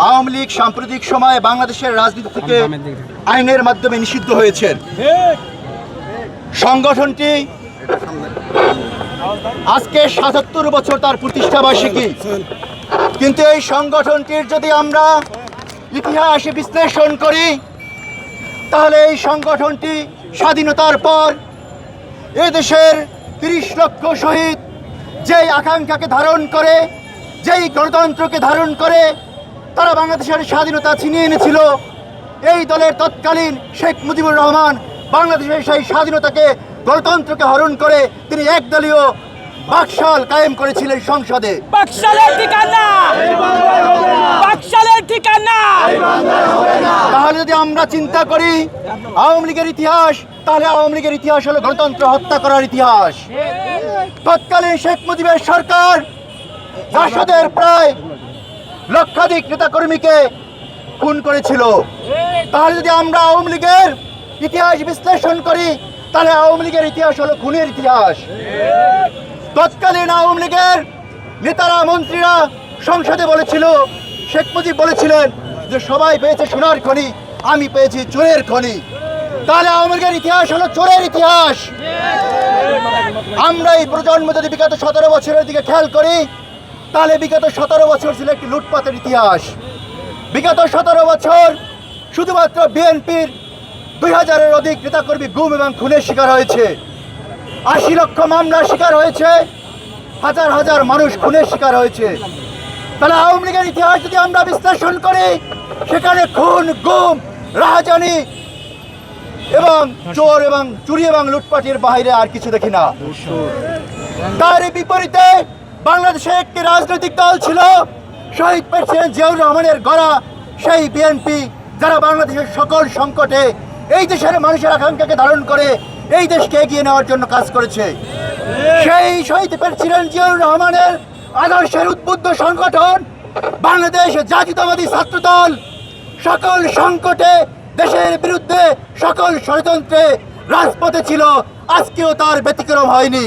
আওয়ামী লীগ সাম্প্রতিক সময়ে বাংলাদেশের রাজনীতি থেকে আইনের মাধ্যমে নিষিদ্ধ হয়েছে। সংগঠনটি আজকে ৭৭ বছর তার প্রতিষ্ঠাবার্ষিকী, কিন্তু এই সংগঠনটির যদি আমরা ইতিহাস বিশ্লেষণ করি তাহলে এই সংগঠনটি স্বাধীনতার পর এদেশের ৩০ লক্ষ শহীদ যেই আকাঙ্ক্ষাকে ধারণ করে, যেই গণতন্ত্রকে ধারণ করে তারা বাংলাদেশের স্বাধীনতা ছিনিয়ে এনেছিল, এই দলের তৎকালীন শেখ মুজিবুর রহমান বাংলাদেশের সেই স্বাধীনতাকে, গণতন্ত্রকে হরণ করে তিনি একদলীয় বাকশাল কায়েম করেছিলেন সংসদে। তাহলে যদি আমরা চিন্তা করি আওয়ামী লীগের ইতিহাস, তাহলে আওয়ামী লীগের ইতিহাস হলো গণতন্ত্র হত্যা করার ইতিহাস। তৎকালীন শেখ মুজিবের সরকার জাসদের প্রায় লক্ষাধিক নেতাকর্মীকে খুন করেছিল। তাহলে যদি আমরা আওয়ামী লীগের ইতিহাস বিশ্লেষণ করি তাহলে আওয়ামী লীগের ইতিহাস হলো খুনের ইতিহাস। তৎকালীন আওয়ামী লীগের নেতারা, মন্ত্রীরা সংসদে বলেছিল, শেখ মুজিব বলেছিলেন যে সবাই পেয়েছে সোনার খনি, আমি পেয়েছি চোরের খনি। তাহলে আওয়ামী লীগের ইতিহাস হলো চোরের ইতিহাস। আমরা এই প্রজন্ম যদি বিগত ১৭ বছরের দিকে খেয়াল করি তাহলে বিগত ১৭ বছর ছিল একটি লুটপাটের ইতিহাস। বিগত ১৭ বছর শুধুমাত্র বিএনপির ২০০০-এর অধিক নেতাকর্মী গুম এবং খুনের শিকার হয়েছে, ৮০ লক্ষ মামলার শিকার হয়েছে, হাজার হাজার মানুষ খুনের শিকার হয়েছে। তাহলে আওয়ামী লীগের ইতিহাস যদি আমরা বিশ্লেষণ করি সেখানে খুন, গুম, রাহাজানি এবং চোর এবং চুরি এবং লুটপাটের বাইরে আর কিছু দেখি না। তার বিপরীতে বাংলাদেশে একটি রাজনৈতিক দল ছিল, শহীদ প্রেসিডেন্ট জিয়াউর রহমানের গড়া সেই বিএনপি, যারা বাংলাদেশের সকল সংকটে এই দেশের মানুষের আকাঙ্ক্ষাকে ধারণ করে এই দেশকে এগিয়ে নেওয়ার জন্য কাজ করেছে। সেই শহীদ প্রেসিডেন্ট জিয়াউর রহমানের আদর্শের উদ্বুদ্ধ সংগঠন বাংলাদেশ জাতীয়তাবাদী ছাত্র দল সকল সংকটে, দেশের বিরুদ্ধে সকল ষড়যন্ত্রে রাজপথে ছিল, আজকেও তার ব্যতিক্রম হয়নি।